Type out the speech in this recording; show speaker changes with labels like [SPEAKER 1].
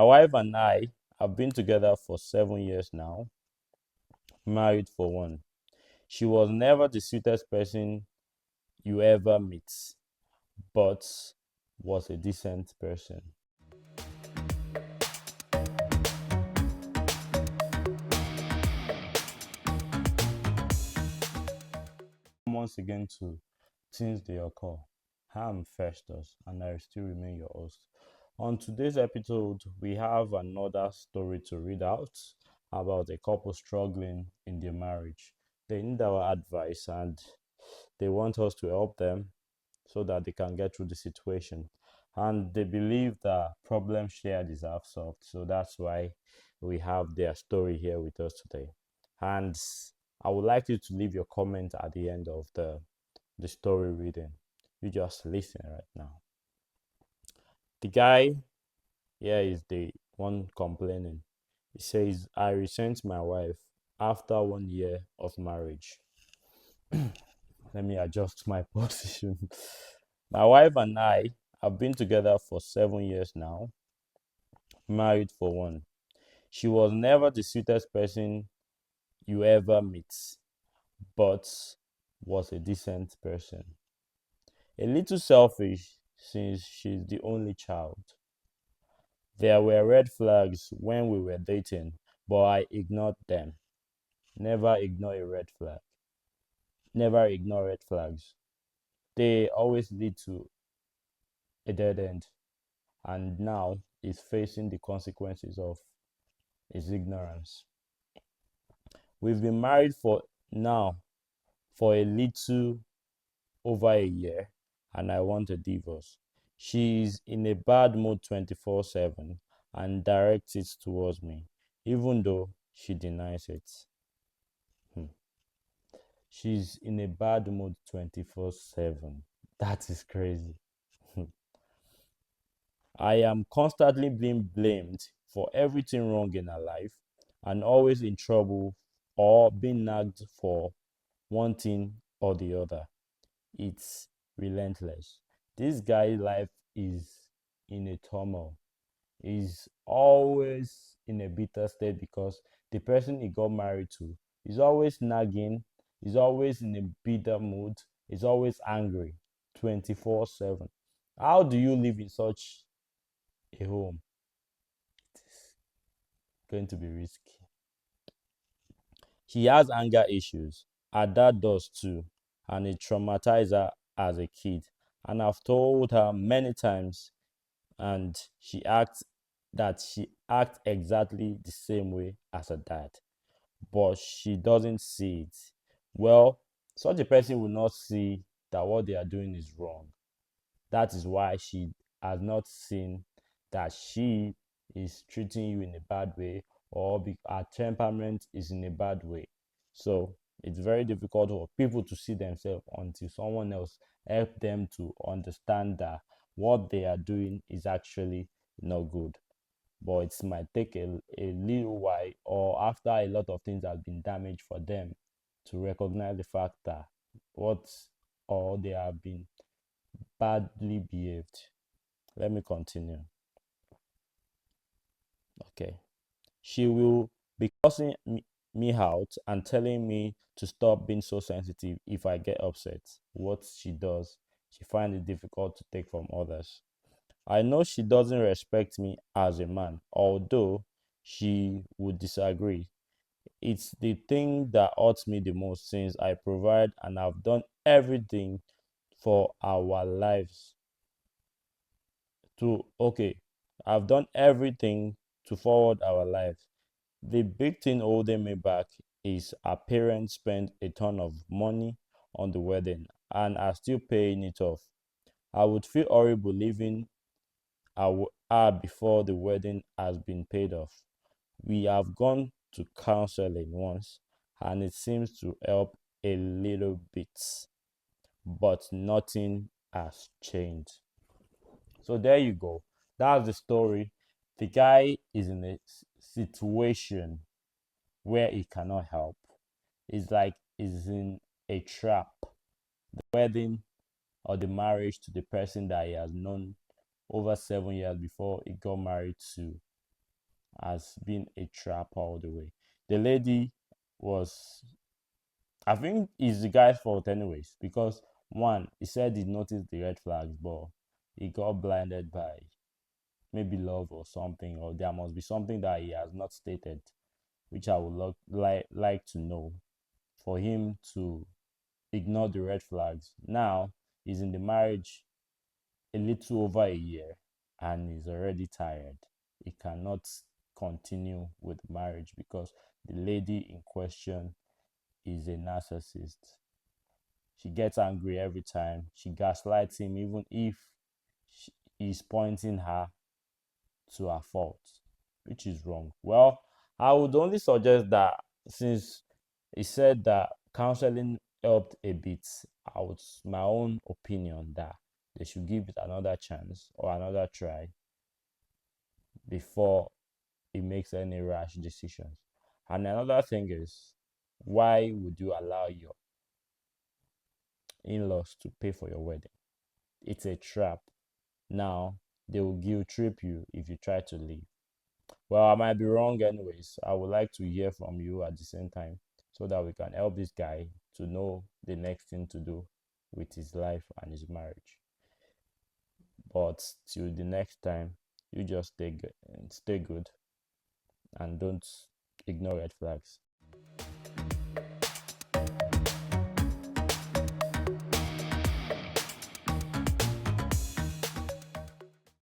[SPEAKER 1] My wife and I have been together for 7 years now, married for one. She was never the sweetest person you ever meet, but was a decent person. Once again to Things They Occur. I'm Festus and I still remain your host. On today's episode, we have another story to read out about a couple struggling in their marriage. They need our advice and they want us to help them so that they can get through the situation. And they believe that problem shared is half solved. So that's why we have their story here with us today. And I would like you to leave your comment at the end of the story reading. You just listen right now. The guy here is the one complaining. He says, I resent my wife after 1 year of marriage. Let me adjust my position. My wife and I have been together for 7 years now, married for one. She was never the sweetest person you ever meet, but was a decent person. A little selfish since she's the only child. There were red flags when we were dating, but I ignored them. Never ignore a red flag. Never ignore red flags. They always lead to a dead end, and now is facing the consequences of his ignorance. We've been married for a little over a year, and I want a divorce. She's in a bad mood 24/7 and directs it towards me, even though she denies it. Hmm. She's in a bad mood 24/7. That is crazy. I am constantly being blamed for everything wrong in her life and always in trouble or being nagged for one thing or the other. It's relentless. This guy's life is in a turmoil. He's always in a bitter state because the person he got married to is always nagging, is always in a bitter mood, is always angry 24/7. How do you live in such a home? It's going to be risky. He has anger issues. Her dad does too, and it traumatized her as a kid. And I've told her many times, and she acts exactly the same way as her dad, but she doesn't see it. Well, such a person will not see that what they are doing is wrong. That is why she has not seen that she is treating you in a bad way or her temperament is in a bad way. So it's very difficult for people to see themselves until someone else help them to understand that what they are doing is actually not good. But it might take a little while or after a lot of things have been damaged for them to recognize the fact that what or they have been badly behaved. Let me continue. Okay. She will be cussing me out and telling me to stop being so sensitive if I get upset. What she does, she finds it difficult to take from others. I know she doesn't respect me as a man, although she would disagree. It's the thing that hurts me the most since I provide and have done everything for our lives to okay I've done everything to forward our lives. The big thing holding me back is our parents spent a ton of money on the wedding and are still paying it off. I would feel horrible leaving her before the wedding has been paid off. We have gone to counseling once and it seems to help a little bit, but nothing has changed. So there you go. That's the story. The guy is in a situation where he cannot help. It's like he's in a trap. The wedding or the marriage to the person that he has known over 7 years before he got married to. has been a trap all the way. The lady was, I think it's the guy's fault anyways, because one, he said he noticed the red flags, but he got blinded by maybe love or something, or there must be something that he has not stated, which I would like to know for him to ignore the red flags. Now he's in the marriage a little over a year and he's already tired. He cannot continue with marriage because the lady in question is a narcissist. She gets angry every time. She gaslights him, even if he's pointing her to her fault, which is wrong. Well, I would only suggest that since he said that counseling helped a bit, I would, my own opinion, that they should give it another chance or another try before he makes any rash decisions. And another thing is, why would you allow your in-laws to pay for your wedding? It's a trap. Now they will guilt trip you if you try to leave. Well, I might be wrong anyways. I would like to hear from you at the same time so that we can help this guy to know the next thing to do with his life and his marriage. But till the next time, you just stay good and don't ignore red flags.